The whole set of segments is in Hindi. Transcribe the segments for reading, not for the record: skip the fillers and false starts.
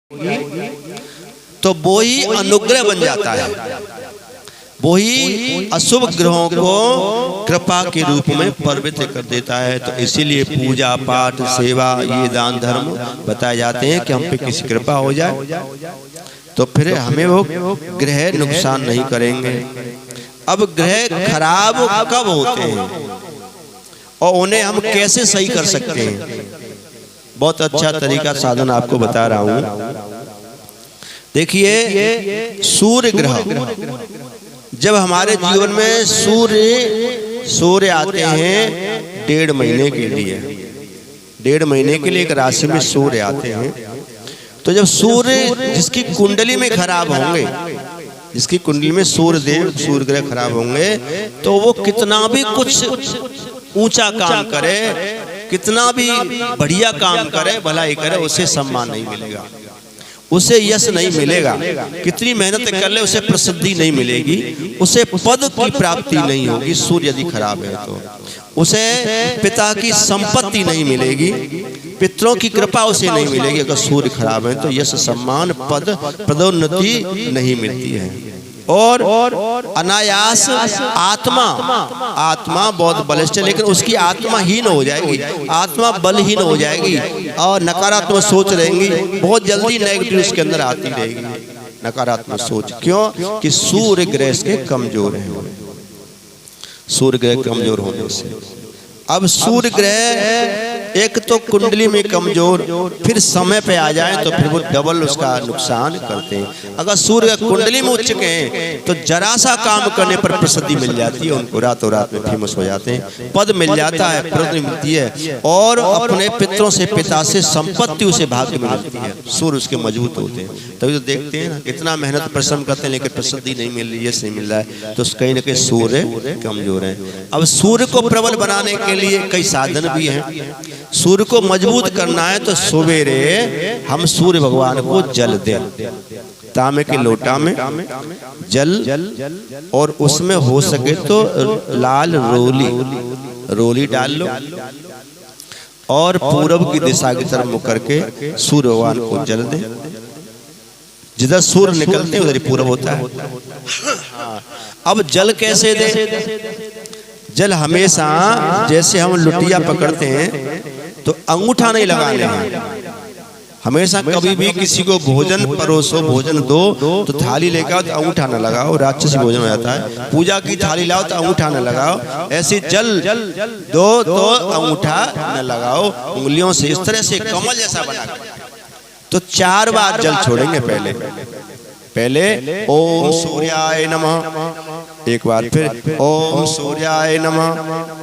तो वो ही अनुग्रह बन जाता है, वो ही अशुभ ग्रहों को कृपा के रूप में पवित्र कर देता है। तो इसीलिए पूजा पाठ सेवा ये दान धर्म बताए जाते हैं कि हम पे किसी कृपा हो जाए तो फिर हमें वो ग्रह नुकसान नहीं करेंगे। अब ग्रह खराब कब होते हैं और उन्हें हम कैसे सही कर सकते हैं, बहुत अच्छा तरीका साधन आपको बता रहा हूं। देखिए सूर्य ग्रह, जब हमारे जीवन में सूर्य आते हैं 1.5 महीने के लिए, 1.5 महीने के लिए एक राशि में सूर्य आते हैं। तो जब सूर्य जिसकी कुंडली में खराब होंगे, जिसकी कुंडली में सूर्य ग्रह खराब होंगे, तो वो कितना भी कुछ ऊंचा काम करे, कितना भी बढ़िया काम करे, भलाई करे, उसे सम्मान नहीं मिलेगा, उसे यश नहीं मिलेगा। कितनी मेहनत कर ले उसे प्रसिद्धि नहीं मिलेगी, उसे पद की प्राप्ति नहीं होगी। सूर्य यदि खराब है तो उसे पिता की संपत्ति नहीं मिलेगी, पितरों की कृपा उसे नहीं मिलेगी। अगर सूर्य खराब है तो यश सम्मान पद पदोन्नति नहीं मिलती है। और अनायास आत्मा बहुत बलिष्ठ है, लेकिन उसकी आत्मा हीन हो जाएगी, आत्मा बलहीन हो जाएगी और नकारात्मक सोच रहेंगी, बहुत जल्दी नेगेटिव उसके अंदर आती रहेगी, नकारात्मक सोच। क्यों कि सूर्य ग्रह के कमजोर है, सूर्य ग्रह कमजोर होने से। अब सूर्य ग्रह एक तो कुंडली में कमजोर, फिर समय पे आ जाए तो फिर वो डबल उसका नुकसान करते हैं। अगर सूर्य कुंडली में उच्च के हैं तो जरा सा काम करने पर प्रसिद्धि मिल जाती है उनको, रातों रात में फेमस हो जाते हैं, पद मिल जाता है, प्रसिद्धि मिलती है और अपने पितरों से पिता से संपत्ति उसे भाग्य में मिलती है। सूर्य उसके मजबूत होते हैं, तभी तो देखते हैं ना कितना मेहनत परिश्रम करते हैं लेकिन प्रसिद्धि नहीं मिल रही है, यश नहीं मिल रहा है, तो कहीं ना कहीं सूर्य कमजोर है। अब सूर्य को प्रबल बनाने के लिए कई साधन भी हैं। सूर्य को मजबूत करना है तो सवेरे हम सूर्य भगवान को जल दें, तांबे के लोटा में जल, और उसमें हो सके तो लाल रोली डाल लो और पूरब की दिशा की तरफ मुख करके सूर्य भगवान को जल दें। जिधर सूर्य निकलते हैं उधर ही पूरब होता है। अब जल कैसे दें? जल हमेशा जैसे हम लुटिया पकड़ते हैं तो अंगूठा नहीं लगाना है। हमेशा कभी भी किसी को भोजन परोसो, भोजन दो तो थाली लेकर तो अंगूठा न लगाओ, राक्षसी भोजन हो जाता है। पूजा की थाली लाओ तो अंगूठा न लगाओ, ऐसे जल दो तो अंगूठा न लगाओ, उंगलियों से इस तरह से कमल जैसा बना। तो 4 बार जल छोड़ेंगे। पहले ओम सूर्याय नमः, एक बार फिर ओम सूर्याय नमः,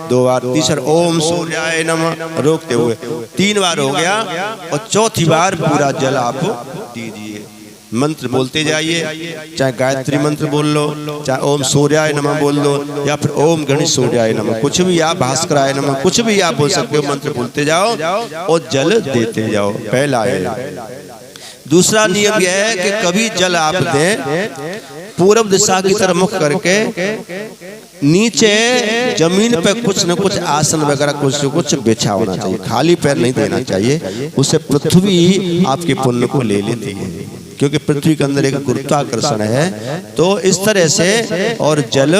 2 बार, तीसरा ओम सूर्याय नमः रोकते हुए 3 बार हो गया, और चौथी बार पूरा जल आप दीजिए। मंत्र बोलते जाइए, चाहे गायत्री मंत्र बोल लो, चाहे ओम सूर्याय नमः बोल लो, या फिर ओम गणेश सूर्याय नमः, कुछ भी आप, भास्कराय नमः, कुछ भी आप बोल सकते हो। मंत्र बोलते जाओ और जल देते जाओ, पहला है। दूसरा नियम यह है कि कभी जल आप दें पूरब दिशा की तरफ मुख करके, नीचे जमीन पे कुछ न कुछ आसन वगैरह कुछ बिछा होना चाहिए, खाली पैर नहीं देना चाहिए, उससे पृथ्वी आपके पुण्य को ले लेती है, क्योंकि पृथ्वी के अंदर एक गुरुत्वाकर्षण है। तो इस तरह से और जल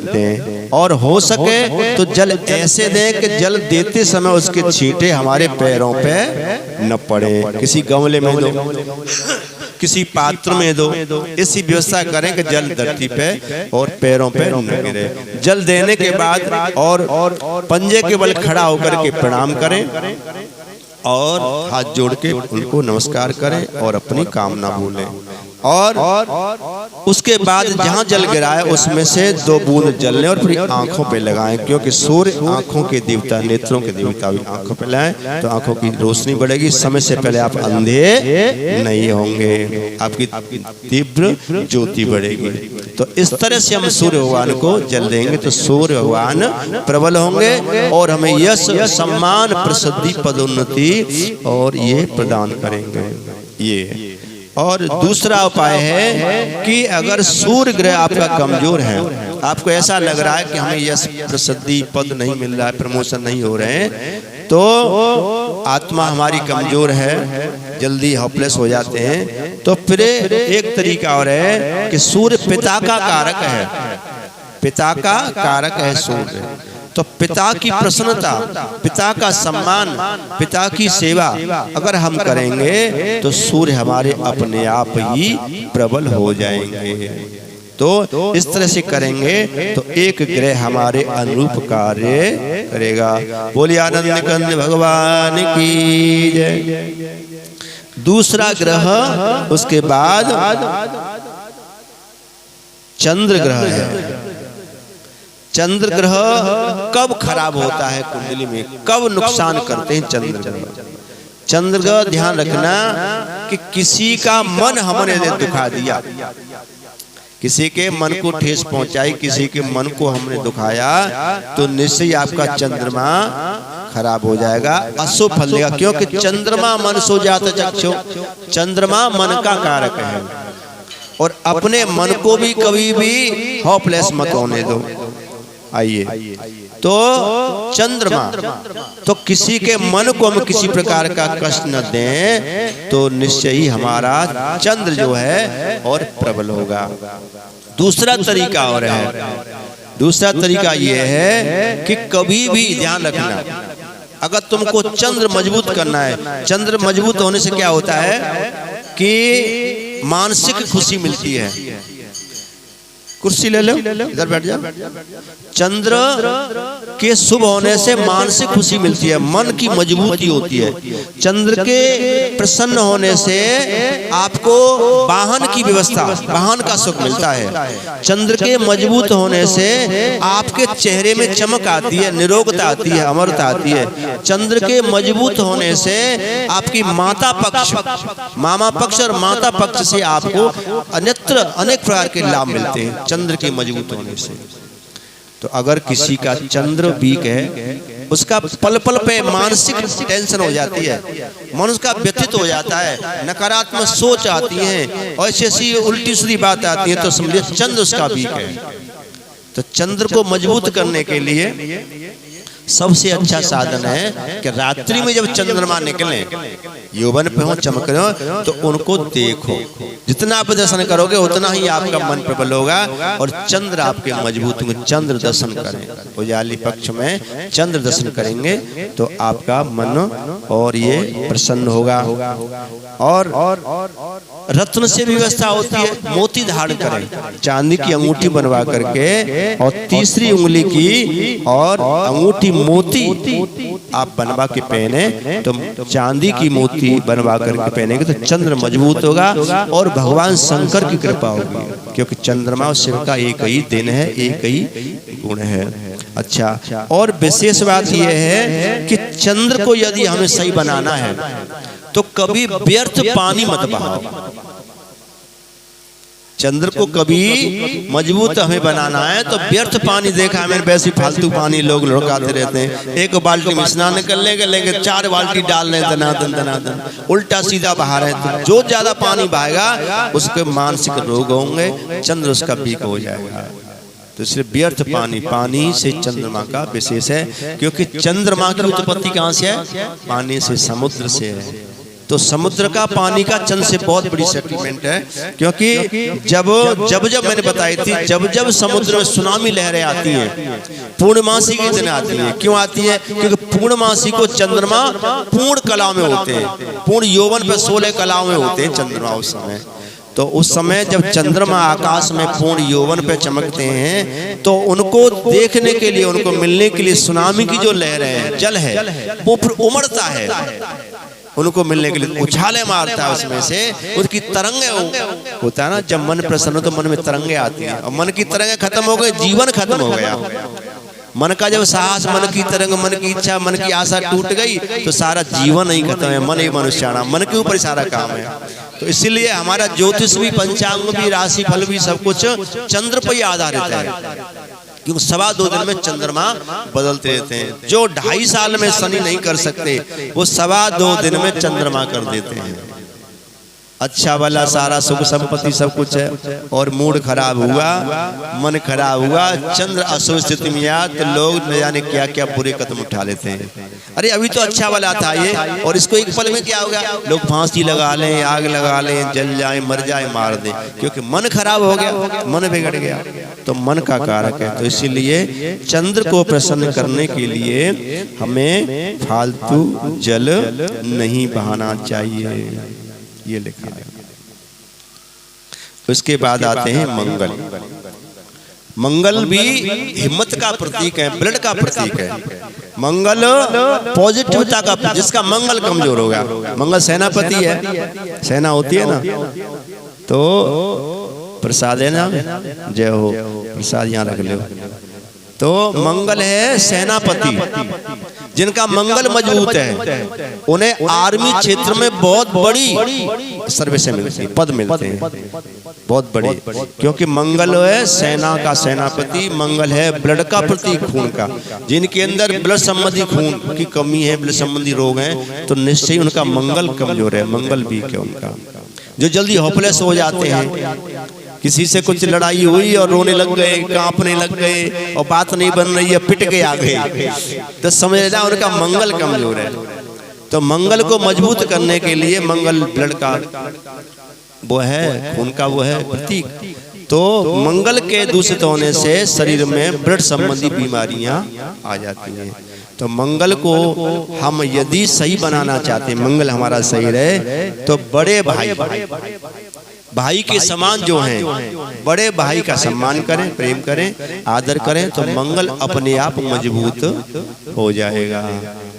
दें, और हो सके तो जल ऐसे दें कि जल देते समय उसके छींटे हमारे पैरों पे न पड़े। किसी गमले में दो, किसी पात्र में दो, ऐसी व्यवस्था करें कि जल धरती पे और पैरों पे न गिरे। जल देने के बाद और पंजे के बल खड़ा होकर के प्रणाम करें और हाथ जोड़ के उनको नमस्कार करें और अपनी कामना बोलें, और उसके बाद जहाँ जल गिराए उसमें से 2 बूंद जल लें और फिर आंखों पे लगाएं, क्योंकि सूर्य आंखों के देवता, नेत्रों के देवता भी आंखों पे लगाएं तो आंखों की रोशनी बढ़ेगी। समय से पहले आप अंधे नहीं होंगे, आपकी तीव्र ज्योति बढ़ेगी। तो इस तरह से हम सूर्य भगवान को जल देंगे तो सूर्य भगवान प्रबल होंगे और हमें यश, सम्मान, प्रसिद्धि, पदोन्नति और ये प्रदान करेंगे। ये और दूसरा उपाय है कि अगर सूर्य ग्रह आपका कमजोर है, आपको ऐसा लग रहा है कि हमें यश, प्रसिद्धि, पद नहीं मिल रहा है, प्रमोशन नहीं हो रहे हैं, तो आत्मा हमारी कमजोर है, जल्दी होपलेस हो जाते हैं। तो फिर एक तरीका और है कि सूर्य पिता का कारक है, पिता का कारक है सूर्य। तो पिता की प्रसन्नता, पिता का सम्मान, पिता की सेवा अगर हम करेंगे तो सूर्य हमारे अपने आप ही प्रबल हो जाएंगे। तो इस तरह से करेंगे तो एक ग्रह हमारे अनुरूप कार्य करेगा। बोलिए आनंद कंद भगवान की जय। दूसरा ग्रह उसके बाद चंद्र ग्रह है। चंद्र ग्रह कब खराब होता है कुंडली में, कब नुकसान करते हैं चंद्र ग्रह? चंद्र ग्रह ध्यान रखना कि किसी का मन हमने दुखा दिया, किसी के मन को ठेस पहुंचाई, किसी के मन को हमने दुखाया तो निश्चय आपका चंद्रमा खराब हो जाएगा, अशुभ फल देगा। क्योंकि चंद्रमा मन सो जात चक्षु, चंद्रमा मन का कारक है। और अपने मन को भी कभी भी होपलेस मत होने दो। आइए, तो चंद्रमा, तो किसी के मन को हम किसी प्रकार का कष्ट न दें तो निश्चय ही हमारा चंद्र जो है और प्रबल होगा। दूसरा तरीका और है, दूसरा तरीका ये है कि कभी भी ध्यान रखना, अगर तुमको चंद्र मजबूत करना है, चंद्र मजबूत होने से क्या होता है कि मानसिक खुशी मिलती है। कुर्सी ले लो, इधर बैठ जाओ। चंद्र के शुभ होने से मानसिक खुशी मिलती है, मन की मजबूती होती है। चंद्र के प्रसन्न होने से आपको वाहन की व्यवस्था, वाहन का सुख मिलता है। चंद्र के मजबूत होने से आपके चेहरे में चमक आती है, निरोगता आती है, अमरता आती है। चंद्र के मजबूत होने से आपकी माता पक्ष, मामा पक्ष और माता पक्ष से आपको अन्यत्र अनेक प्रकार के लाभ मिलते हैं चंद्र के मजबूत होने से। तो अगर किसी का चंद्र वीक है, उसका पल पल पे मानसिक टेंशन हो जाती है, मन उसका व्यथित हो जाता है, नकारात्मक सोच आती है और ऐसी उल्टी सीधी बात आती है, तो समझिए चंद्र उसका वीक है। तो चंद्र को मजबूत करने के लिए सबसे अच्छा साधन है कि रात्रि में जब चंद्रमा निकले, यौवन पे हो, चमक रहे हो, तो उनको देखो। जितना आप दर्शन करोगे उतना ही आपका मन प्रबल होगा और चंद्र आपके मजबूत होंगे। चंद्र दर्शन करें, उजाली पक्ष में चंद्र दर्शन करेंगे तो आपका मन और ये प्रसन्न होगा। और रत्न से व्यवस्था होती है, मोती धारण करें, चांदी की अंगूठी बनवा करके, और तीसरी उंगली की और अंगूठी मोती आप बनवा के पहने, तो चांदी की मोती बनवा करके पहनेंगे तो चंद्र मजबूत होगा और भगवान शंकर की कृपा होगी। क्योंकि चंद्रमा और शिव का एक ही दिन है, एक ही गुण है। अच्छा, और विशेष बात यह है कि चंद्र को यदि हमें सही बनाना है तो कभी व्यर्थ पानी मत बहाओ। चंद्र को कभी मजबूत हमें बनाना है तो व्यर्थ पानी, देखा है मैंने, वैसे फालतू पानी लोग लुढ़काते रहते हैं। एक बाल्टी में स्नान कर लेंगे, लेके 4 बाल्टी डाल रहे हैं, दनादन दनादन उल्टा सीधा बहा रहे हैं। तो जो ज्यादा पानी बहाएगा उसके मानसिक रोग होंगे, चंद्र उसका वीक हो जाएगा। तो इसलिए व्यर्थ पानी, पानी से चंद्रमा का विशेष है। क्योंकि चंद्रमा की उत्पत्ति कहाँ से है? पानी से, समुद्र से है। तो समुद्र का पानी का चंद्र से बहुत बड़ी सेटलमेंट है। क्योंकि जब मैंने बताई थी, जब समुद्र में सुनामी लहरें आती हैं, पूर्णमासी के दिन आती है। क्यों आती है? क्योंकि पूर्णमासी को चंद्रमा पूर्ण कला में होते हैं, पूर्ण यौवन पे 16 कलाओं में होते हैं चंद्रमा उस समय। तो उस समय जब चंद्रमा आकाश में पूर्ण यौवन पे चमकते हैं तो उनको देखने के लिए, उनको मिलने के लिए सुनामी की जो लहरें हैं, जल है, वो फिर उमड़ता है, उनको मिलने के लिए उछाले मारता है, उसमें से उसकी तरंगे होता है ना। जब मन प्रसन्न हो तो मन में तरंगे आती है, और मन की तरंगे खत्म हो गई, जीवन खत्म हो गया। मन का जब साहस, मन की तरंग, मन की इच्छा, मन की आशा टूट गई तो सारा जीवन ही खत्म है। मन ही मनुष्याणा, मन के ऊपर सारा काम है। तो इसीलिए हमारा ज्योतिष भी, पंचांग भी, राशि फल भी सब कुछ चंद्र पर ही आधारित है। क्योंकि 2.25 दिन में चंद्रमा बदलते रहते हैं। जो 2.5 साल में शनि नहीं कर सकते वो 2.25 दिन में चंद्रमा कर देते हैं। अच्छा वाला सारा सुख संपत्ति सब कुछ है और मूड खराब हुआ, मन खराब हुआ, चंद्र अशुभ स्थिति में आया तो लोग न जाने क्या क्या बुरे कदम उठा लेते हैं। अरे अभी तो अच्छा वाला था ये, और इसको एक पल में क्या हो गया, लोग फांसी लगा लें, आग लगा लें, जल जाए, मर जाए, मार दें, क्योंकि मन खराब हो गया, मन बिगड़ गया। तो मन का कारक है। तो इसीलिए चंद्र को प्रसन्न करने के लिए हमें फालतू जल नहीं बहाना चाहिए, ये लिखा है। उसके बाद आते हैं मंगल। मंगल भी हिम्मत का प्रतीक है, ब्लड का प्रतीक है। मंगल पॉजिटिवता का, जिसका मंगल कमजोर होगा। मंगल सेनापति है, सेना होती है ना, तो प्रसाद है ना, जय हो, प्रसाद यहाँ रख लो। तो मंगल है सेनापति, जिनका मंगल मजबूत है, उन्हें आर्मी क्षेत्र में बहुत बड़ी सर्विस मिलती है, पद मिलते हैं बहुत बड़े, क्योंकि मंगल है सेना का सेनापति। मंगल है ब्लड का प्रतीक, खून का। जिनके अंदर ब्लड संबंधी खून की कमी है, ब्लड संबंधी रोग हैं, तो निश्चय उनका मंगल कमजोर है, मंगल वीक है उनका। जो जल्दी होपलेस हो जाते हैं, किसी से कुछ लड़ाई हुई और रोने लग गए, कांपने लग गए और बात नहीं बन रही है, पिट के आ गए, तो समझना उनका मंगल कमजोर है। तो मंगल को मजबूत करने के लिए मंगल ब्लड का वो है, खून का वो है प्रतीक। तो मंगल के दूषित होने से शरीर में ब्लड संबंधी बीमारियां आ जाती हैं। तो मंगल को हम यदि सही बनाना चाहते हैं, मंगल हमारा सही रहे, तो बड़े भाई के समान जो हैं, बड़े भाई का सम्मान करें, प्रेम करें, आदर करें, तो मंगल अपने आप मजबूत हो जाएगा।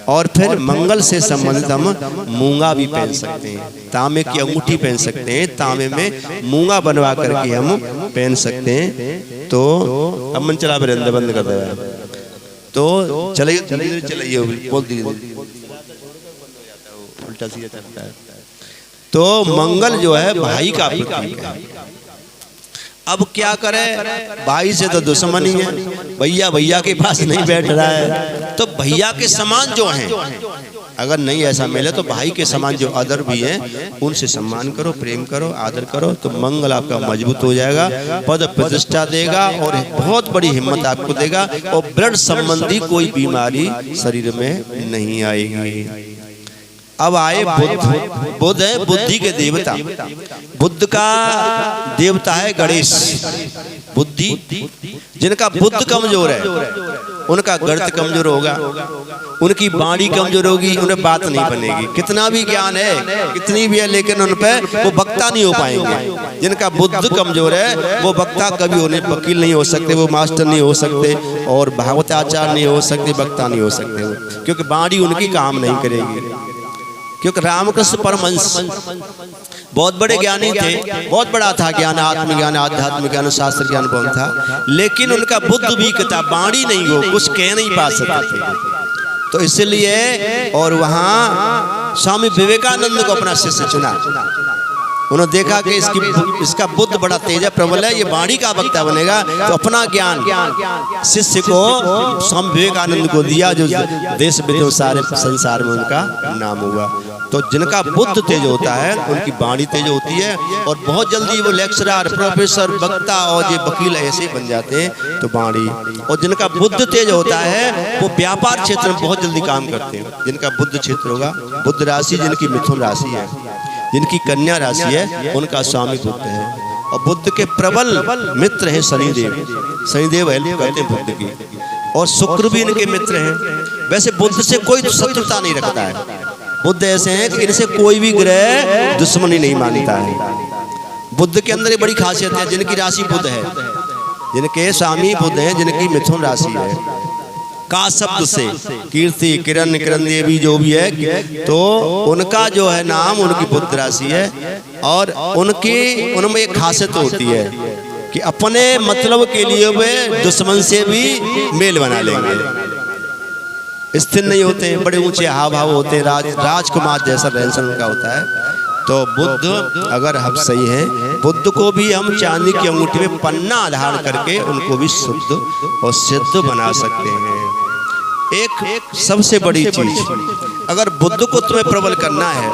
और फिर मंगल से संबंधित हम मूंगा भी पहन सकते हैं, तांबे की अंगूठी पहन सकते हैं, तांबे में मूंगा बनवा करके हम पहन सकते हैं। तो अब मन चला बंद बंद कर दे, तो चलिए चलिए बोल दीजिए, उल्टा सीधा चलता है। तो मंगल जो है भाई का प्रतीक है। अब क्या करें, भाई से तो दुश्मनी है, भैया भैया के पास नहीं बैठ रहा है, तो भैया के समान जो हैं, अगर नहीं ऐसा मिले तो भाई के समान जो अदर भी हैं, उनसे सम्मान करो, प्रेम करो, आदर करो, तो मंगल आपका मजबूत हो जाएगा, पद प्रतिष्ठा देगा और बहुत बड़ी हिम्मत आपको देगा, और ब्लड संबंधी कोई बीमारी शरीर में नहीं आएगी। अब आए बुद्ध। बुद्ध है बुद्धि के देवता। बुद्ध का देवता है गणेश। बुद्धि, जिनका बुद्ध कमजोर है, उनका गर्त कमजोर होगा, उनकी वाणी कमजोर होगी, उन्हें बात नहीं बनेगी। कितना भी ज्ञान है, कितनी भी है, लेकिन उन पे वो वक्ता नहीं हो पाएंगे। जिनका बुद्ध कमजोर है, वो वक्ता कभी होने, वकील नहीं हो सकते, वो मास्टर नहीं हो सकते, और भागवताचार्य नहीं हो सकते, वक्ता नहीं हो सकते, क्योंकि वाणी उनकी काम नहीं करेगी। क्योंकि रामकृष्ण परमहंस बहुत बड़े ज्ञानी थे, बहुत बड़ा था ज्ञान, आत्मज्ञान, आध्यात्मिक ज्ञान, शास्त्र ज्ञान बहुत था, लेकिन उनका बुद्ध वीक था, वाणी नहीं हो, कुछ कह नहीं पा सकते थे। तो इसलिए और वहाँ स्वामी विवेकानंद को अपना शिष्य चुना। उन्होंने देखा कि इसका बुद्ध बड़ा तेज है, प्रबल है, ये वाणी का वक्ता बनेगा, तो अपना ज्ञान शिष्य को स्वामी विवेकानंद को दिया, जो देश विदेश सारे संसार में उनका नाम हुआ। तो जिनका बुद्ध तेज होता है, उनकी वाणी तेज होती है, और बहुत जल्दी वो लेक्चरर, प्रोफेसर, वक्ता और ये वकील ऐसे बन जाते हैं। तो वाणी, और जिनका बुद्ध तेज होता है, वो व्यापार क्षेत्र में बहुत जल्दी काम करते हैं। जिनका बुद्ध क्षेत्र होगा, बुद्ध राशि जिनकी मिथुन राशि है, जिनकी कन्या राशि है, उनका स्वामी बुद्ध है। और बुद्ध के प्रबल मित्र हैं शनिदेव। शनिदेव हेल्प करते हैं बुद्ध की, और शुक्र भी इनके मित्र हैं। वैसे बुद्ध से कोई शत्रुता नहीं रखता है। बुद्ध ऐसे हैं कि इनसे कोई भी ग्रह दुश्मनी नहीं मानता है। बुद्ध के अंदर ये बड़ी खासियत है, जिनकी राशि बुद्ध है, जिनके स्वामी बुद्ध है, जिनकी मिथुन राशि है, का शब्द से कीर्ति, किरण, किरण देवी जो भी है, तो उनका जो है नाम, उनकी बुद्ध राशि है। और उनमें एक खासियत होती है कि अपने मतलब के लिए वे दुश्मन से भी मेल बना लेंगे, स्थिर नहीं होते हैं, बड़े ऊंचे हाव भाव होते हैं, राजकुमार जैसा रहन उनका होता है। तो बुद्ध अगर हम सही हैं, बुद्ध को भी हम चांदी की अंगूठी में पन्ना धारण करके उनको भी शुद्ध और सिद्ध बना सकते हैं। एक सबसे बड़ी चीज, अगर बुद्ध को तुम्हें प्रबल करना है,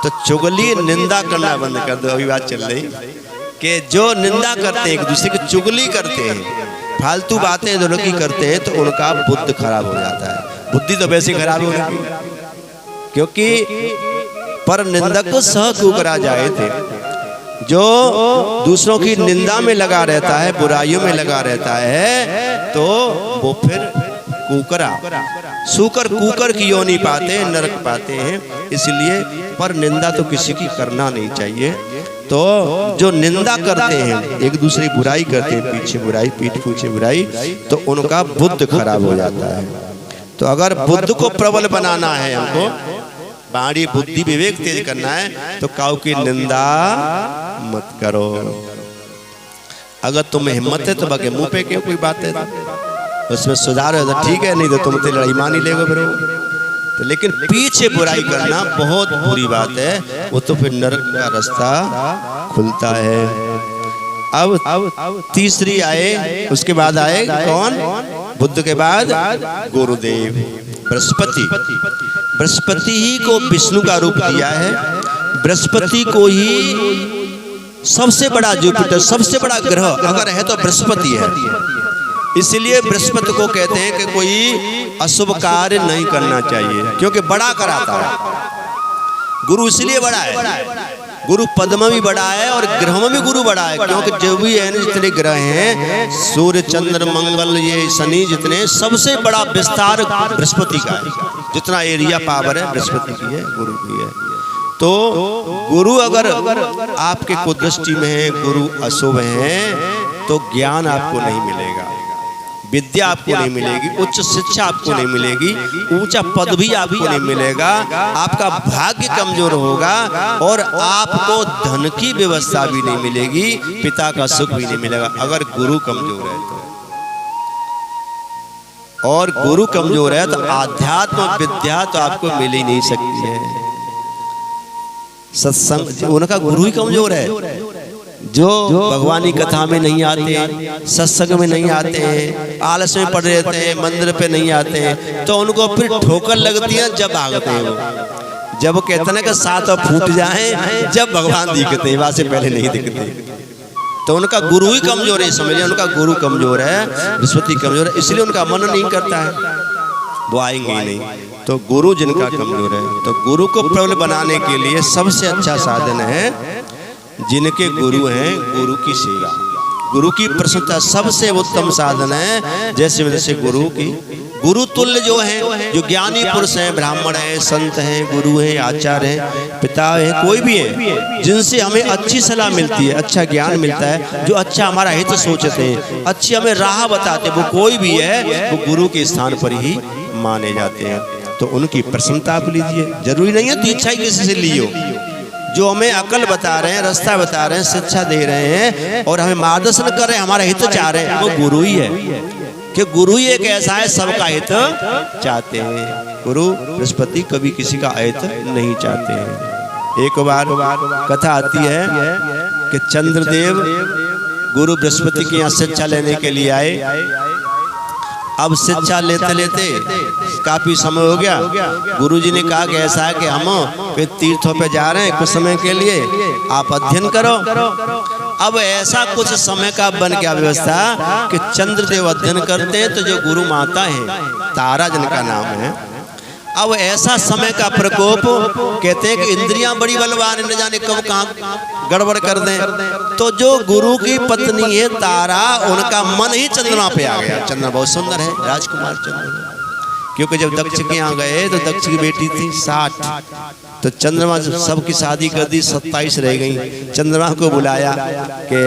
तो चुगली निंदा करना बंद कर दो। अभी बात चल रही कि जो निंदा करते हैं, एक दूसरे की चुगली करते हैं, फालतू बातें दोनों की करते हैं, तो उनका बुद्धि खराब हो जाता है। बुद्धि तो वैसे खराब होगी, क्योंकि पर निंदक सह कुकरा जाए थे। जो दूसरों की निंदा में लगा रहता है, बुराइयों में लगा रहता है, तो वो फिर कुकरा सूकर कुकर की योनि पाते हैं, नरक पाते हैं। इसलिए पर निंदा तो किसी की करना नहीं चाहिए। तो जो निंदा करते हैं, एक दूसरे की बुराई करते हैं, पीछे बुराई, पीठ पीछे बुराई, तो उनका बुद्धि खराब हो जाता है। तो अगर बुद्धि को प्रबल बनाना है, हमको बाणी बुद्धि विवेक तेज करना है, तो काऊ की निंदा मत करो। अगर तुम्हें हिम्मत है तो बाकी मुंह पे क्यों कोई बात है तो उसमें सुधार है तो ठीक है, नहीं तो तुम लड़ाई मान ही लेगो फिर। तो लेकिन पीछे बुराई करना बहुत बुरी बात है, वो तो फिर नरक का रास्ता खुलता है। अब तीसरी आए, उसके बाद आए कौन? बुद्ध के बाद गुरुदेव बृहस्पति। बृहस्पति ही को विष्णु का रूप दिया है। बृहस्पति को ही सबसे बड़ा जुपिटर, सबसे बड़ा ग्रह अगर है तो बृहस्पति है। इसलिए बृहस्पति को कहते हैं कि कोई अशुभ कार्य नहीं करना चाहिए, क्योंकि बड़ा कराता है। गुरु इसलिए बड़ा है, गुरु पद में भी बड़ा है और ग्रह में भी गुरु बड़ा है, क्योंकि जो भी है जितने ग्रह हैं, सूर्य चंद्र मंगल ये शनि, जितने सबसे बड़ा विस्तार बृहस्पति का है। जितना एरिया पावर है बृहस्पति की है, गुरु की है। तो गुरु अगर आपके कुदृष्टि में है, गुरु अशुभ है, तो ज्ञान आपको नहीं मिलेगा, विद्या आपको नहीं मिलेगी, उच्च शिक्षा आपको नहीं मिलेगी, ऊंचा पद भी आपको नहीं मिलेगा, आपका भाग्य कमजोर होगा और आपको धन की व्यवस्था भी नहीं मिलेगी, पिता का सुख भी नहीं मिलेगा अगर गुरु कमजोर है तो। और गुरु कमजोर है तो आध्यात्म विद्या तो आपको मिल ही नहीं सकती है। सत्संग, उनका गुरु ही कमजोर है। जो भगवानी कथा में नहीं आते हैं, सत्संग में नहीं आते हैं, आलस में पड़े रहते हैं, मंदिर पे नहीं आते हैं, तो उनको फिर ठोकर लगती है जब भागते हैं वो। जब कहते हैं कि साथ फूट जाएं, जब भगवान दिखते हैं, वहां से पहले नहीं दिखते। तो उनका गुरु ही कमजोर है, समझिए उनका गुरु कमजोर है, बृहस्पति कमजोर है, इसलिए उनका मन नहीं करता है, वो आएंगे ही नहीं। तो गुरु जिनका कमजोर है, तो गुरु को प्रबल बनाने के लिए सबसे अच्छा साधन है जिनके गुरु हैं, गुरु की सेवा, गुरु की प्रसन्नता सबसे उत्तम साधन है। जैसे गुरु की गुरु तुल्य जो हैं, जो ज्ञानी पुरुष हैं, ब्राह्मण हैं, संत हैं, गुरु हैं, आचार्य हैं, पिता हैं, कोई भी है, जिनसे हमें अच्छी सलाह मिलती है, अच्छा ज्ञान मिलता है, जो अच्छा हमारा हित सोचते हैं, अच्छी हमें राह बताते हैं, वो कोई भी है, वो गुरु के स्थान पर ही माने जाते हैं। तो उनकी प्रसन्नता आप लीजिए, जरूरी नहीं है तो इच्छा ही किसी से लियो। जो हमें अकल बता रहे हैं, रास्ता बता रहे हैं, शिक्षा दे रहे हैं और हमें मार्गदर्शन कर रहे हैं, हमारा हित चाह रहे हैं, वो गुरु ही है। कि गुरु ही एक ऐसा है, सबका हित चाहते हैं। गुरु बृहस्पति कभी किसी का हित नहीं चाहते हैं। एक बार कथा आती है कि चंद्रदेव गुरु बृहस्पति के यहाँ शिक्षा लेने के लिए आए। अब शिक्षा लेते लेते काफी समय हो गया, गुरुजी ने कहा कि ऐसा है कि हम तीर्थों पे जा रहे हैं कुछ समय के लिए, आप अध्ययन करो। अब ऐसा कुछ समय का बन गया व्यवस्था कि चंद्रदेव अध्ययन करते हैं, तो जो गुरु माता है तारा जिनका नाम है, अब ऐसा समय का प्रकोप, कहते हैं कि इंद्रियां बड़ी बलवान, न जाने कब कहाँ गड़बड़ कर दें। तो जो गुरु की पत्नी है तारा, उनका मन ही चंद्रमा पे आ गया। चंद्रमा बहुत सुंदर है, राजकुमार चंद्रमा, क्योंकि जब दक्ष के यहाँ गए तो दक्ष की बेटी थी 60, तो चंद्रमा सबकी शादी कर दी, 27 रह गई। चंद्रमा को बुलाया कि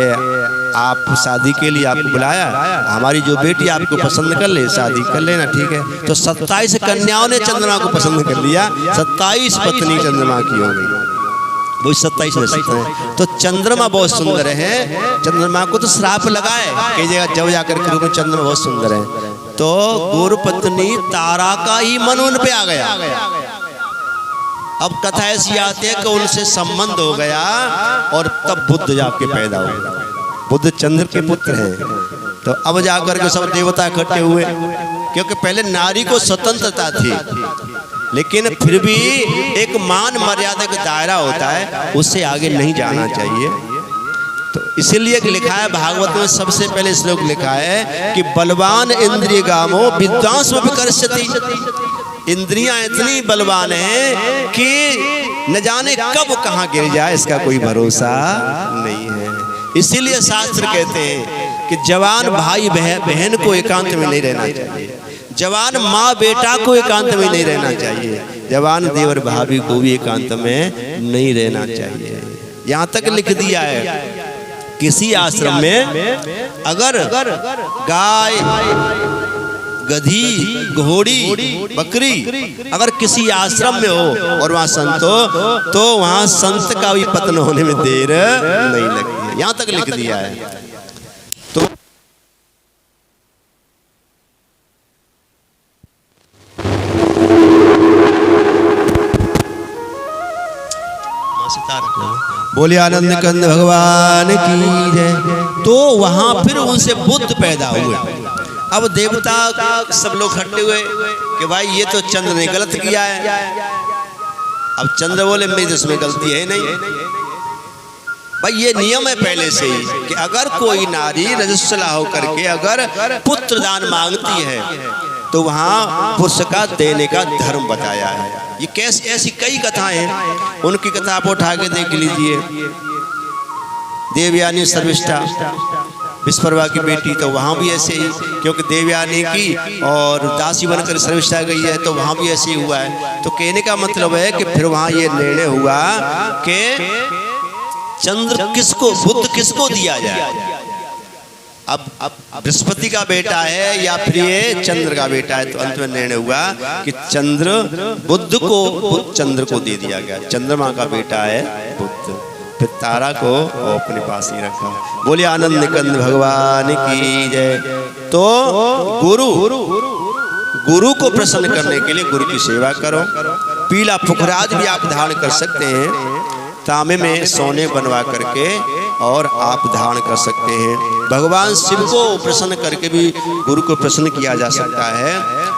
आप शादी के लिए आपको बुलाया, हमारी जो बेटी आपको पसंद कर ले, शादी कर लेना, ठीक है। तो 27 कन्याओं ने चंद्रमा को पसंद कर लिया, 27 पत्नी चंद्रमा की हो गई, वो 27 में सकते हैं। तो चंद्रमा बहुत सुंदर है, चंद्रमा को तो श्राप लगाए कई जगह, जब जाकर के रूप में चंद्रमा बहुत सुंदर है। तो गुरु पत्नी तारा का ही मन उन पे आ गया। अब कथा ऐसी आती है कि उनसे संबंध हो गया और तब बुद्ध जाके पैदा हुए। बुद्ध चंद्र के पुत्र हैं। तो अब जाकर के सब देवता इकट्ठे हुए, क्योंकि पहले नारी को स्वतंत्रता थी, लेकिन फिर भी एक मान मर्यादा का दायरा होता है, उससे आगे नहीं जाना चाहिए। तो इसीलिए लिखा है भागवत में सबसे पहले श्लोक लिखा है कि बलवान इंद्रिय गामो विद्वांस विकर्षति। इंद्रियां इतनी बलवान हैं कि न जाने कब कहाँ गिर जाए इसका कोई भरोसा नहीं है। इसीलिए शास्त्र कहते हैं कि जवान भाई बहन को एकांत में नहीं रहना चाहिए, जवान माँ बेटा को एकांत में नहीं रहना चाहिए, जवान देवर भाभी को भी एकांत में नहीं रहना चाहिए। यहाँ तक लिख दिया है किसी आश्रम में अगर गाय, गधी, घोड़ी, बकरी अगर किसी आश्रम में हो और वहाँ संत हो तो वहाँ संत का भी पतन होने में देर नहीं लगती है। यहाँ तक लिख दिया है। तो बोले आनंद कंद भगवान की जय। तो वहां फिर उनसे बुद्ध पैदा हुए। अब देवता सब लोग इकट्ठे हुए कि भाई ये तो चंद्र ने गलत किया है। अब चंद्र बोले मेरी इसमें गलती है नहीं भाई, ये नियम है पहले से ही कि अगर कोई नारी रजस्वला होकर के अगर पुत्र दान मांगती है तो वहां पुरुष का देने का धर्म बताया है। ये कैसे, ऐसी कई कथाएं हैं, उनकी कथा आप उठा के देख लीजिए। देवयानी सर्विष्ठा विश्वकर्मा की बेटी, तो वहाँ भी ऐसे ही, क्योंकि देवयानी की और दासी बनकर सर्विष्ठा गई है तो वहाँ भी ऐसे ही हुआ है। तो कहने का मतलब है कि फिर वहाँ ये निर्णय हुआ कि चंद्र किसको, बुद्ध किसको दिया जाए। अब बृहस्पति का बेटा है या फिर ये चंद्र का बेटा है, तो अंत में निर्णय हुआ कि चंद्र बुद्ध को, चंद्र को दे दिया गया। चंद्रमा का बेटा है बुद्ध, फिर तारा को अपने पास ही रखा। बोले आनंद कंद भगवान की जय। तो गुरु को प्रसन्न करने के लिए गुरु की सेवा करो। पीला पुखराज भी आप धारण कर सकते हैं, तांबे में सोने बनवा करके और आप धारण कर सकते हैं। भगवान शिव को प्रसन्न करके भी गुरु को प्रसन्न किया जा सकता है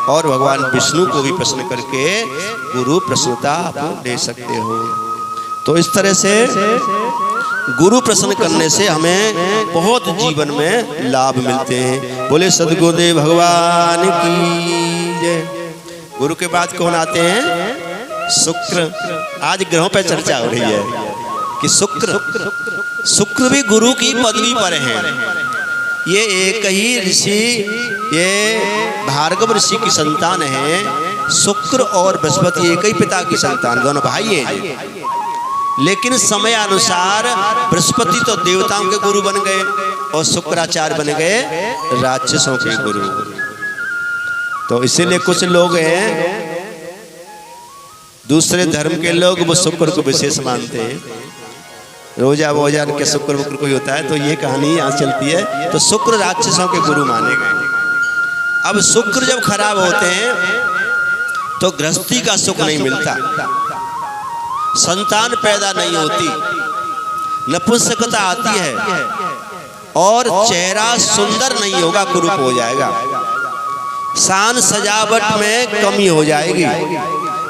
और भगवान विष्णु को भी प्रसन्न करके गुरु प्रसन्नता आप ले सकते हो। तो इस तरह से गुरु प्रसन्न करने से हमें बहुत जीवन में लाभ मिलते हैं। बोले सद्गुरुदेव भगवान की जय। गुरु के बाद कौन आते हैं? शुक्र। आज ग्रहों पर चर्चा हो रही है कि शुक्र भी गुरु की पदवी पर हैं। ये एक ही ऋषि, ये भार्गव ऋषि की संतान है। शुक्र और बृहस्पति एक ही पिता की संतान, दोनों भाई हैं। लेकिन समय अनुसार बृहस्पति तो देवताओं के गुरु बन गए और शुक्राचार्य बन गए राक्षसों के गुरु। तो इसीलिए कुछ लोग हैं दूसरे धर्म के लोग, वो शुक्र को विशेष मानते हैं। रोजा वोजा के शुक्र वक्र कोई होता है, तो ये कहानी यहाँ चलती है। तो शुक्र राक्षसों के गुरु माने गए। अब शुक्र जब खराब होते हैं तो गृहस्थी का सुख नहीं मिलता, संतान पैदा नहीं होती, नपुंसकता आती है और चेहरा सुंदर नहीं होगा, कुरूप हो जाएगा, शान सजावट में कमी हो जाएगी।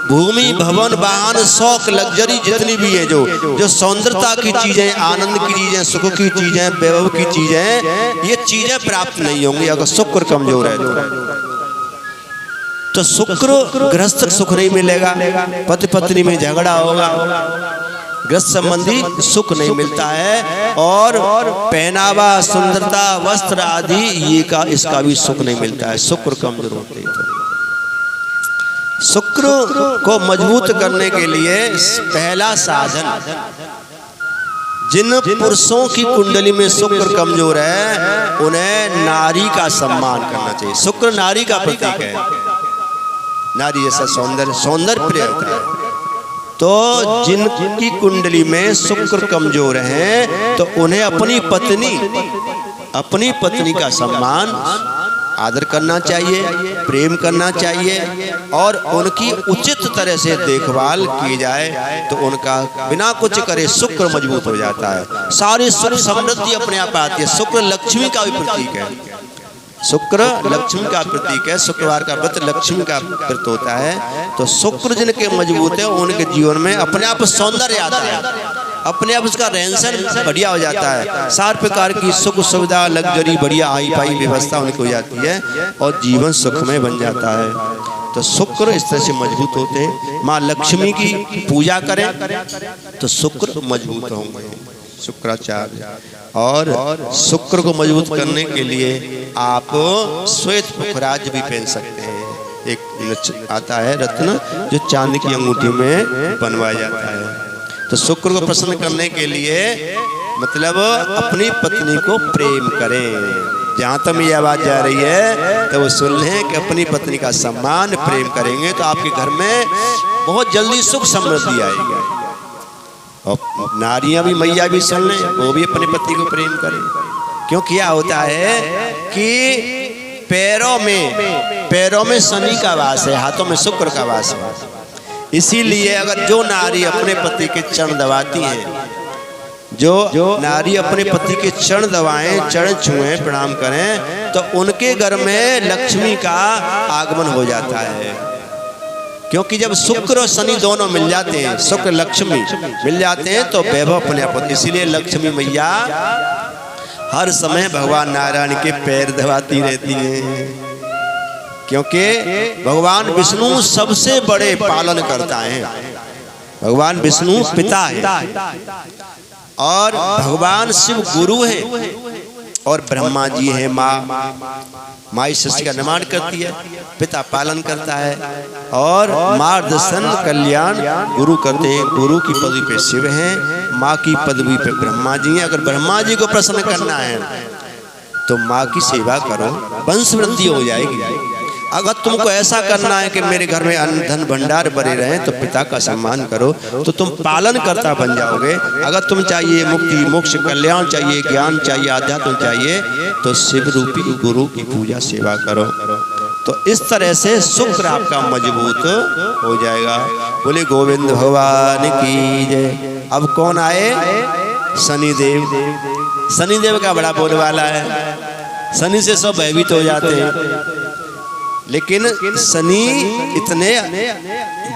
भूमि भवन वाहन शौक लग्जरी जितनी भी है, जो सौंदर्यता की चीजें, आनंद की चीजें, सुख की चीजें, वैभव की चीजें, ये चीजें प्राप्त नहीं होंगी अगर शुक्र कमजोर है। तो शुक्र गृहस्थ सुख नहीं मिलेगा, पति पत्नी में झगड़ा होगा, गृहस्थ संबंधी सुख नहीं मिलता है और पहनावा, सुंदरता, वस्त्र आदि ये का इसका भी सुख नहीं मिलता है। शुक्र कमजोर होते हैं। शुक्र को मजबूत करने के लिए पहला साधन, जिन पुरुषों की कुंडली में शुक्र कमजोर है उन्हें नारी का सम्मान करना चाहिए। शुक्र नारी का प्रतीक है, नारी जैसा सौंदर्य प्रिय होता है। तो जिनकी कुंडली में शुक्र कमजोर है तो उन्हें अपनी पत्नी का सम्मान, आदर करना चाहिए, प्रेम करना चाहिए और उनकी उचित तरह से देखभाल की जाए तो उनका बिना कुछ करे शुक्र मजबूत हो जाता है। सारी सुख समृद्धि अपने आप आती है। शुक्र लक्ष्मी का भी प्रतीक है। शुक्र लक्ष्मी का प्रतीक है, शुक्रवार का व्रत लक्ष्मी का व्रत होता है। तो शुक्र जिनके मजबूत है उनके जीवन में अपने आप सौंदर्य आता है, अपने आप उसका रहन सहन बढ़िया हो जाता है, सारे प्रकार की सुख सुविधा लग्जरी बढ़िया हाई फाई व्यवस्था उनकी हो जाती है और जीवन सुखमय बन जाता है। तो शुक्र इस तरह से मजबूत होते हैं। माँ लक्ष्मी की पूजा करें तो शुक्र मजबूत होंगे, शुक्राचार्य। और शुक्र को मजबूत करने के लिए आप श्वेत पुखराज भी पहन सकते हैं। एक आता है रत्न जो चांदी की अंगूठी में बनवाया जाता है। तो शुक्र को प्रसन्न करने के लिए मतलब अपनी पत्नी को प्रेम करें। जहाँ तक ये आवाज जा रही है तो वो सुन लें कि अपनी पत्नी का सम्मान प्रेम करेंगे तो आपके घर में बहुत जल्दी सुख समृद्धि आएगी। और नारियां भी मैया भी सुन लें, वो भी अपने पति को प्रेम करें। क्यों क्या होता है कि पैरों में शनि का वास है, हाथों में शुक्र का वास है। इसीलिए अगर जो नारी अपने पति के चरण दबाती है, जो नारी अपने पति के चरण दबाएं, चरण छुएं, प्रणाम करें तो उनके घर में लक्ष्मी का आगमन हो जाता है। क्योंकि जब शुक्र और शनि दोनों मिल जाते हैं, शुक्र लक्ष्मी मिल जाते हैं तो वैभव अपने आप होता है। इसीलिए लक्ष्मी मैया हर समय भगवान नारायण के पैर दबाती रहती हैं, क्योंकि भगवान विष्णु सबसे बड़े पालन करता है। भगवान विष्णु पिता है और भगवान शिव गुरु है और ब्रह्मा जी है माँ इस सृष्टि का निर्माण करती है, पिता पालन करता है और मार्गदर्शन कल्याण गुरु करते हैं। गुरु की पदवी पे शिव हैं, माँ की पदवी पे ब्रह्मा जी हैं। अगर ब्रह्मा जी को प्रसन्न करना है तो माँ की सेवा करो, वंश वृद्धि हो जाएगी। अगर तुमको ऐसा करना है कि मेरे घर में अन्न धन भंडार भरे रहें तो पिता का सम्मान करो, तो तुम पालन करता बन जाओगे। अगर तुम चाहिए मुक्ति मोक्ष कल्याण चाहिए, ज्ञान चाहिए, आध्यात्म चाहिए तो शिव रूपी गुरु की पूजा सेवा करो। तो इस तरह से शुक्र आपका मजबूत हो जाएगा। बोले गोविंद भगवान की जय। अब कौन आए? शनिदेव। शनिदेव का बड़ा बोलबाला है, शनि से सब भयभीत हो जाते हैं। लेकिन शनि इतने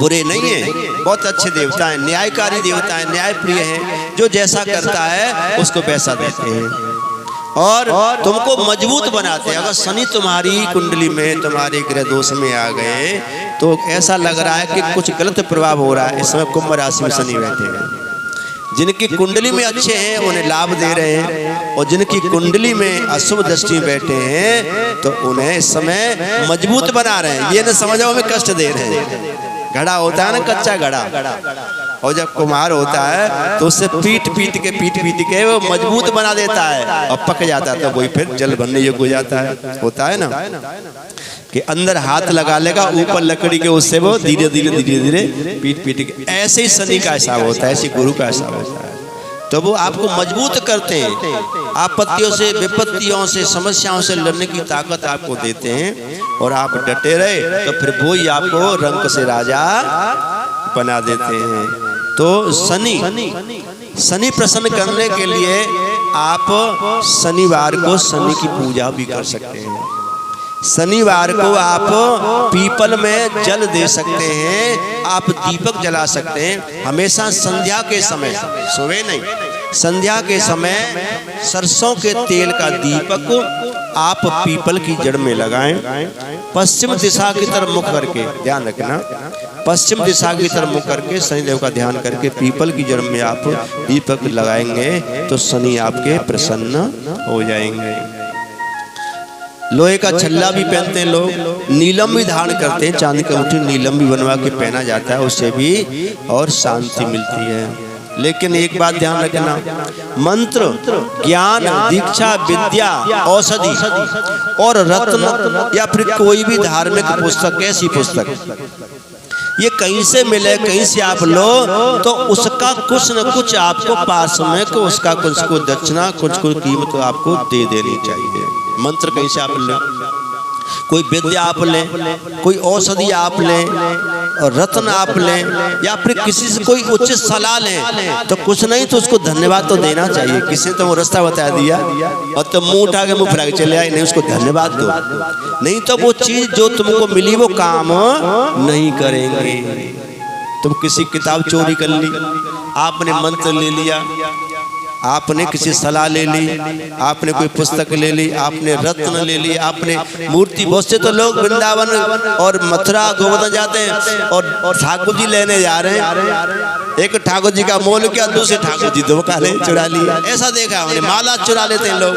बुरे नहीं है, बहुत अच्छे देवता हैं, न्यायकारी देवता हैं, न्याय प्रिय हैं। जो जैसा करता है उसको पैसा देते हैं और तुमको मजबूत बनाते हैं। अगर शनि तुम्हारी कुंडली में, तुम्हारे ग्रह दोष में आ गए तो ऐसा लग रहा है कि कुछ गलत प्रभाव हो रहा है। इस समय कुंभ राशि में शनि बैठे हैं, जिनकी कुंडली में अच्छे हैं उन्हें लाभ दे रहे हैं और जिनकी कुंडली में अशुभ दृष्टि बैठे हैं तो उन्हें इस समय मजबूत बना रहे हैं। ये न समझो हमें कष्ट दे रहे हैं। घड़ा होता है ना, कच्चा घड़ा, और जब कुम्हार होता है तो उससे पीट पीट के वो मजबूत बना देता है और पक जाता है तो वही फिर जल बनने योग्य हो जाता है। होता है ना कि अंदर हाथ लगा लेगा ऊपर लकड़ी के, उससे वो धीरे धीरे पीट के। ऐसे ही शनि का हिसाब होता है, ऐसे गुरु का हिसाब होता है। तो वो आपको मजबूत करते हैं, आपत्तियों से, विपत्तियों से, समस्याओं से लड़ने की ताकत आपको देते हैं और आप डटे रहे तो फिर वो ही आपको रंग से राजा बना देते हैं। तो शनि प्रसन्न करने के लिए आप शनिवार को शनि की पूजा भी कर सकते हैं। शनिवार को आप पीपल में जल दे सकते हैं, आप दीपक जला सकते हैं। हमेशा संध्या के समय, सुबह नहीं, संध्या के समय सरसों के तेल का दीपक आप पीपल की जड़ में लगाएं। पश्चिम दिशा की तरफ मुख करके, ध्यान रखना, पश्चिम दिशा की तरफ मुख करके शनिदेव का ध्यान करके पीपल की जड़ में आप दीपक लगाएंगे तो शनि आपके प्रसन्न हो जाएंगे। लोहे का छल्ला भी पहनते हैं लोग, नीलम भी धारण करते हैं, चांदी का अंगूठी नीलम भी बनवा के पहना जाता है, उससे भी और शांति मिलती है। लेकिन एक बात ध्यान रखना, मंत्र, ज्ञान, दीक्षा, विद्या, औषधि और रत्न या फिर कोई भी धार्मिक पुस्तक, ऐसी पुस्तक ये कहीं से मिले, कहीं से आप लो तो उसका कुछ न कुछ आपको पास में को उसका कुछ को दक्षिणा, कुछ कीमत आपको दे देनी चाहिए। मंत्र कहीं से आप लें, कोई विद्या आप लें, कोई औषधि आप लें, और रत्न आप लें या फिर किसी से कोई उचित सलाह लें तो कुछ नहीं तो उसको धन्यवाद तो देना चाहिए। किसी ने तो वो रास्ता बता दिया और तुम मुंह उठा के मुंह फैला के चले आए, नहीं उसको धन्यवाद दो, नहीं तो वो चीज जो तुमको मिली वो काम नहीं करेंगे। तुम किसी किताब चोरी कर ली, आपने मंत्र ले लिया, आपने किसी सलाह ले ली, आपने कोई पुस्तक ले ली, आपने रत्न ले ली, आपने मूर्ति। बहुत से तो लोग वृंदावन और मथुरा गोवर्धन जाते हैं और ठाकुर जी लेने जा रहे हैं, एक ठाकुर जी का मोल किया, दूसरे ठाकुर जी दो काले चुरा लिया। ऐसा देखा हमने, माला चुरा लेते हैं लोग,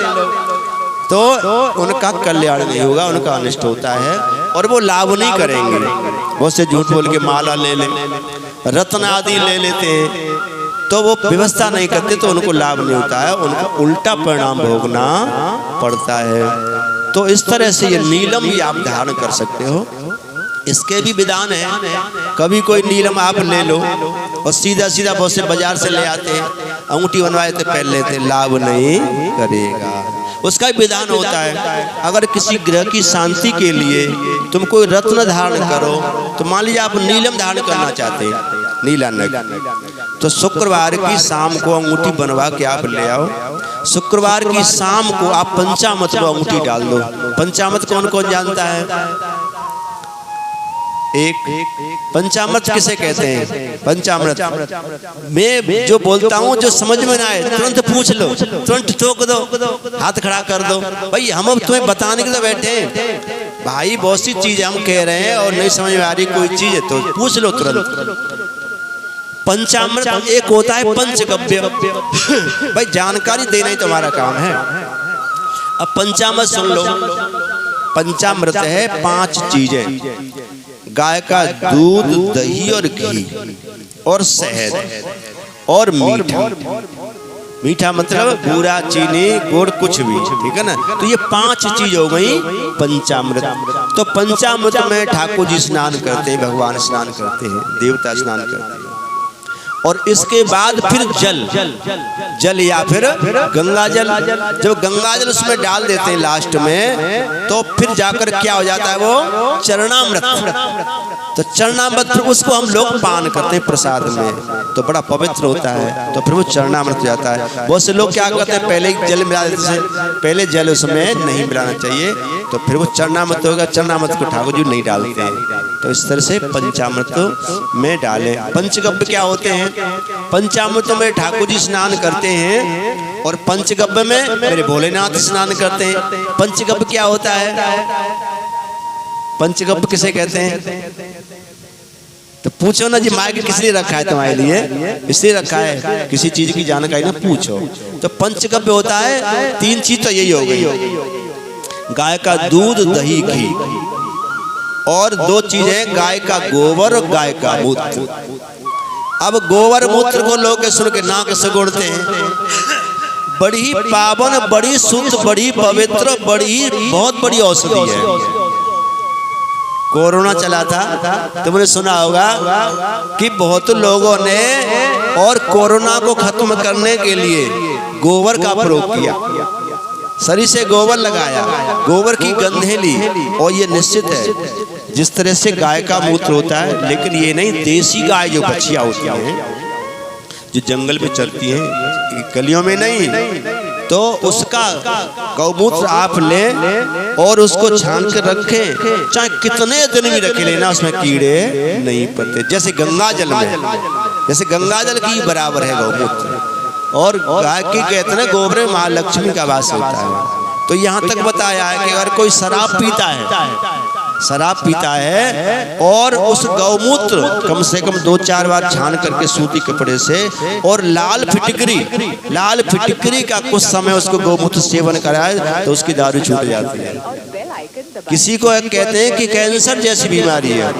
तो उनका कल्याण नहीं होगा, उनका अनिष्ट होता है और वो लाभ नहीं करेंगे। बहुत से झूठ बोल के माला ले ले, रत्न आदि ले लेते हैं, तो वो व्यवस्था नहीं करते तो उनको लाभ नहीं होता है, उनको उल्टा परिणाम भोगना पड़ता है। तो इस तरह से ये नीलम भी आप धारण कर सकते हो, इसके भी विधान है। कभी कोई नीलम आप ले लो और सीधा सीधा बहुत से बाजार से ले आते हैं, अंगूठी बनवाए थे पहन लेते, लाभ नहीं करेगा। उसका भी विधान होता है। अगर किसी ग्रह की शांति के लिए तुम कोई रत्न धारण करो, तो मान लीजिए आप नीलम धारण करना चाहते हैं, नीला नग, तो शुक्रवार की शाम को अंगूठी बनवा के आप ले आओ। शुक्रवार की शाम को आप पंचामृत को अंगूठी डाल दो। पंचामृत कौन कौन जानता है? एक पंचामृत किसे कहते हैं? पंचामृत मैं जो बोलता हूँ, जो समझ में ना आए तुरंत पूछ लो, तुरंत टोक दो, हाथ खड़ा कर दो। भाई हम अब तुम्हें बताने के लिए बैठे हैं भाई, बहुत सी चीजें हम कह रहे हैं और नहीं समझ में आ रही कोई चीज है तो पूछ लो तुरंत। पंचामृत एक होता है पंचगव्य, भाई जानकारी देना ही तुम्हारा काम है। अब पंचामृत सुन लो। पंचामृत है 5 चीजें, गाय का दूध, दही और घी और शहद और मीठा। मीठा मतलब बूरा, चीनी, गुड़, कुछ भी, ठीक है ना। तो ये 5 चीज हो गई पंचामृत। तो पंचामृत में ठाकुर जी स्नान करते हैं, भगवान स्नान करते हैं, देवता स्नान करते हैं, और इसके बाद फिर जल या फिर गंगा जल। जब गंगा जल उसमें डाल देते हैं लास्ट में, तो फिर जाकर क्या हो जाता है? वो चरणामृत। तो चरणामृत फिर उसको हम लोग पान करते हैं प्रसाद में, तो बड़ा पवित्र होता है, तो फिर वो चरणामृत हो जाता है। बहुत से लोग क्या करते हैं, पहले जल मिला देते हैं, पहले जल उसमें नहीं मिलाना चाहिए, तो फिर वो चरणामृत होगा। चरणामृत को ठाकुर जी नहीं डालते हैं, तो इस तरह से पंचामृत में डाले। पंचगव्य क्या होते हैं? पंचामृत में ठाकुर जी स्नान करते हैं और पंचगव्य में मेरे भोलेनाथ स्नान करते हैं। पंचगव्य क्या होता है? पंचगव्य किसे कहते हैं? तो पूछो ना जी, माइक किस लिए रखा है तुम्हारे लिए? इसलिए रखा है, किसी चीज की जानकारी ना पूछो। तो पंचगव्य होता है 3 चीज, तो यही हो गई, गाय का दूध, दही, घी, और 2 चीजें, गाय का गोबर और गाय का मूत्र। अब गोबर मूत्र को लोग सुन के नाक से गोड़ते हैं। बड़ी ही पावन, बड़ी शुद्ध, बड़ी पवित्र, बड़ी बहुत बड़ी औषधि है। कोरोना चला था, तुमने सुना होगा कि बहुत लोगों ने और कोरोना को खत्म करने के लिए गोबर का प्रयोग किया, शरीर से गोबर लगाया, गोबर की गंधें ली, और ये निश्चित है जिस तरह से गाय का मूत्र होता है, लेकिन ये नहीं, देसी गाय जो बछिया होती है, जो जंगल में चलती हैं, गलियों में नहीं, तो उसका गौमूत्र आप लें और उसको छान कर रखें, चाहे कितने दिन भी रखे लेना, उसमें कीड़े नहीं पड़ते। जैसे गंगा जल में, जैसे गंगा जल की बराबर है गौमूत्र, और गाय की कहते हैं गोबर में महालक्ष्मी का वास होता है। तो यहाँ तक बताया है कि अगर कोई शराब पीता है और उस गौमूत्र कम से कम 2-4 बार छान करके सूती कपड़े से, और लाल फिटकरी का कुछ समय उसको गौमूत्र सेवन कराए, तो उसकी दारू छूट जाती है। किसी को कहते हैं कि कैंसर जैसी बीमारी है,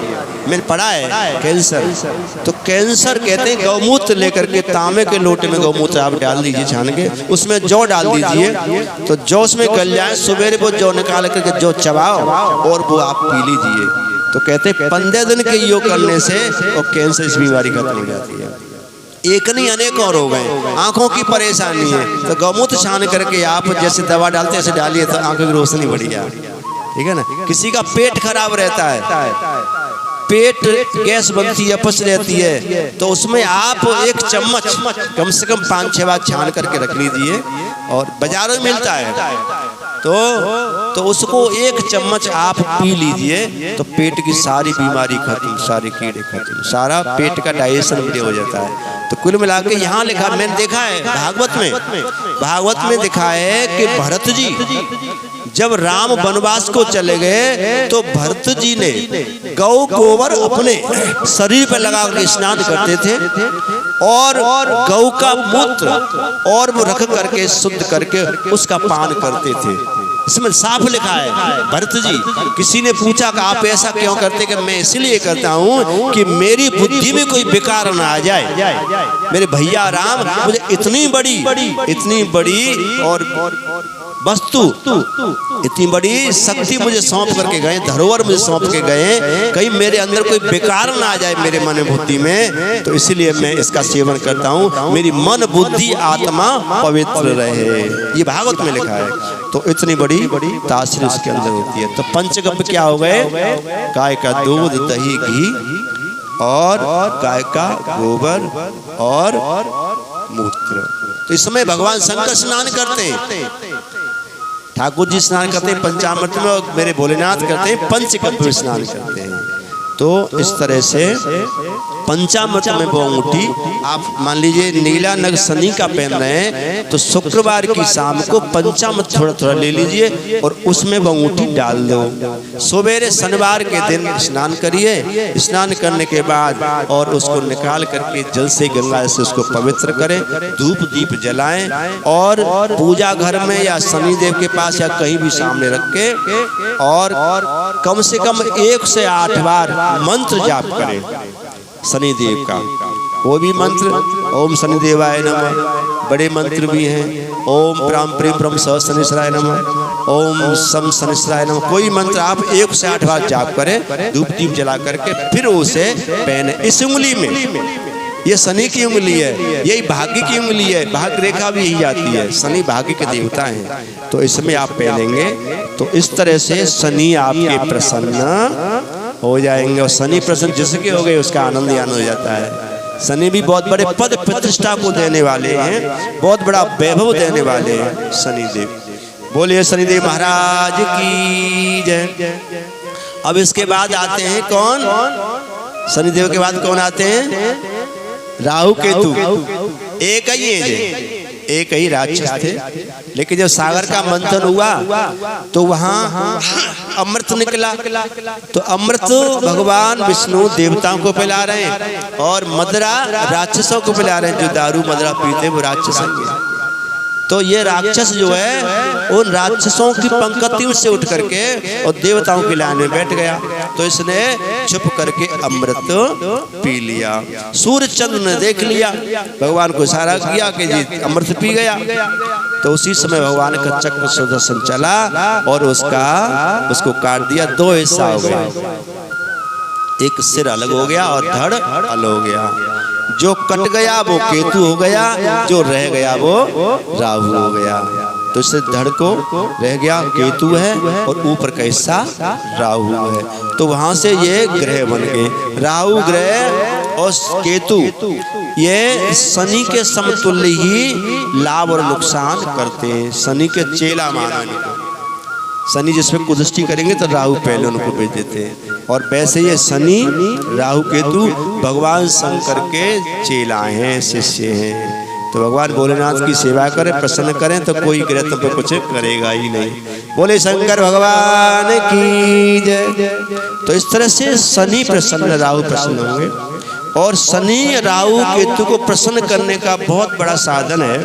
मैंने पढ़ा है कैंसर, तो कैंसर कहते हैं गौमूत्र लेकर के तांबे के लोटे में गौमूत्र आप डाल दीजिए छान के, उसमें जौ डाल दीजिए, तो जौ उसमें गल जाए, सवेरे वो जौ निकाल करके जौ चबाओ और वो आप पी लीजिए। तो कहते हैं 15 दिन के योग करने से और कैंसर इस बीमारी खत्म हो जाती है। एक नहीं अनेक और हो गए। आंखों की परेशानी है तो गौमूत्र छान करके आप जैसे दवा डालते ऐसे डालिए तो आंखों की रोशनी बढ़िया, ठीक है ना। किसी का पेट खराब रहता है पेट गैस बनती है, अपच रहती है, तो उसमें आप एक चम्मच कम से कम 5-6 बार छान करके रख लीजिए, और बाजारों में मिलता है तो उसको एक चम्मच आप पी लीजिए, तो पेट की सारी बीमारी खत्म, सारे कीड़े खत्म, सारा पेट का डाइजेशन हो जाता है। तो कुल मिला के यहाँ लिखा, मैंने देखा है भागवत में दिखा है कि भरत जी जब राम वनवास को चले गए तो भरत जी ने गौ गोबर अपने शरीर पर लगा कर स्नान करते थे, और गौ का मूत्र और वो रख करके शुद्ध करके उसका पान करते थे। इसमें साफ लिखा है भरत जी। किसी ने पूछा कि आप ऐसा क्यों करते, कि मैं इसलिए करता हूँ कि मेरी बुद्धि में कोई विकार ना आ जाए। मेरे भैया राम मुझे इतनी बड़ी और वस्तु, इतनी बड़ी शक्ति मुझे सौंप करके गए, धरोहर मुझे सौंप के गए, कहीं मेरे अंदर कोई बेकार ना आ जाए मेरे मन बुद्धि में, तो इसलिए मैं इसका सेवन करता हूँ, मेरी मन बुद्धि आत्मा पवित्र रहे। ये भागवत में लिखा है। तो इतनी बड़ी तासीर उसके अंदर होती है। तो पंचगव्य क्या हो गए? गाय का दूध, दही, घी, और गाय का गोबर और मूत्र। तो इस समय भगवान शंकर स्नान करते हैं, ठाकुर जी स्नान करते हैं पंचामृत में, और मेरे भोलेनाथ करते हैं पंचगव्य में स्नान करते हैं। तो इस तरह से पंचामृत में वो अंगूठी आप मान लीजिए नीला नग शनि का पहन रहे हैं, तो शुक्रवार की शाम को पंचामृत थोड़ा थोड़ा ले लीजिए और उसमें वो अंगूठी डाल दो। सवेरे शनिवार के दिन स्नान करिए, स्नान करने के बाद और उसको निकाल करके जल से गंगा से उसको पवित्र करें, धूप दीप जलाएं, और पूजा घर में या शनिदेव के पास या कहीं भी सामने रख के, और कम से कम 1 से 8 बार मंत्र जाप करें शनिदेव का। वो भी मंत्र ओम शनिदेवाय नमः, बड़े मंत्र भी हैं, ओम प्राम प्रेम ब्रह्म सह शनिश्चराय नमः, ओम सम शनिश्चराय नमः। कोई मंत्र आप 1 से 8 बार जाप करें, धूप दीप जला करके फिर उसे पहने। इस उंगली में, ये शनि की उंगली है, यही भाग्य की उंगली है, भाग्य रेखा भी यही जाती है, शनि भाग्य के देवता हैं, तो इसमें आप पहनेंगे तो इस तरह से शनि आपके प्रसन्न हो जाएंगे। और शनि प्रसन्न जिसके हो गए उसका आनंद ही आनंद हो जाता है। शनि भी बहुत बड़े पद प्रतिष्ठा को देने वाले हैं, बहुत बड़ा वैभव देने वाले हैं शनिदेव। बोलिए शनिदेव महाराज की जय। अब इसके बाद आते हैं कौन? शनिदेव के बाद कौन आते हैं? राहु केतु। एक ही राक्षस थे, लेकिन जब सागर का मंथन हुआ तो वहाँ अमृत निकला, तो अमृत भगवान विष्णु देवताओं को पिला रहे हैं, और मदरा राक्षसों को पिला रहे हैं। जो दारू मदरा पीते वो राक्षस हैं। तो ये राक्षस जो है उन राक्षसों की पंक्तियों से उठ करके और देवताओं की लाइन में बैठ गया, तो इसने छुप करके अमृत पी लिया। सूर्य चंद्र ने देख लिया, भगवान को इशारा किया कि जी अमृत पी गया। तो उसी समय भगवान का चक्र सुदर्शन चला और उसको काट दिया। 2 हिस्सा हो गया, एक सिर अलग हो गया और धड़ अलग हो गया। जो कट गया वो केतु हो गया, जो रह गया वो राहु हो गया। तो इससे धड़ को रह गया केतु है और ऊपर का हिस्सा राहु है। तो वहां से ये ग्रह बन गए, राहु ग्रह और केतु, ये शनि के समतुल्य ही लाभ और नुकसान करते हैं। शनि के चेला माना इनको, शनि जिसमें कुदृष्टि करेंगे तो राहु पहले उनको भेज देते हैं। और वैसे ये शनि राहु केतु भगवान शंकर के चेला हैं, शिष्य हैं। तो भगवान भोलेनाथ की सेवा करें, प्रसन्न करें तो कोई ग्रह तुम पे कुछ करेगा ही नहीं। बोले शंकर भगवान की जय। तो इस तरह से शनि प्रसन्न, राहु प्रसन्न होंगे। और शनि राहु केतु को प्रसन्न करने का बहुत बड़ा साधन है।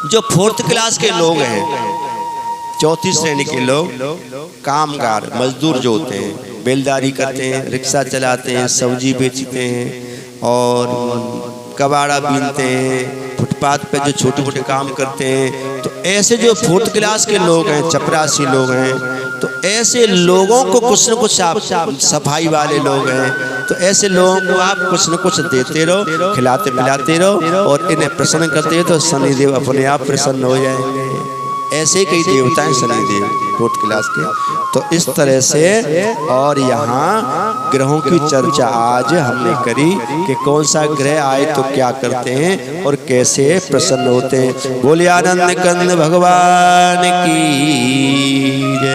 जो 4th क्लास के लोग हैं, 4थी श्रेणी के लोग, कामगार मजदूर जो होते हैं, बेलदारी करते हैं, रिक्शा चलाते हैं, सब्जी बेचते हैं और कबाड़ा बीनते हैं, फुटपाथ पे जो छोटे छोटे काम करते हैं, तो ऐसे जो 4th क्लास के लोग हैं, चपरासी लोग हैं, तो ऐसे लोगों को कुछ न कुछ आप, सफाई वाले लोग हैं, तो ऐसे लोगों को आप कुछ न कुछ देते रहो, खिलाते पिलाते रहो और इन्हें प्रसन्न करते हो, तो शनिदेव अपने आप प्रसन्न हो जाएंगे। ऐसे कई देवता हैं शनिदेव। फोर्थ क्लास के। तो इस तरह से और यहाँ ग्रहों की चर्चा आज हमने करी कि कौन सा ग्रह आए तो क्या करते हैं और कैसे प्रसन्न होते हैं। बोलिए आनंद कंद भगवान की जय।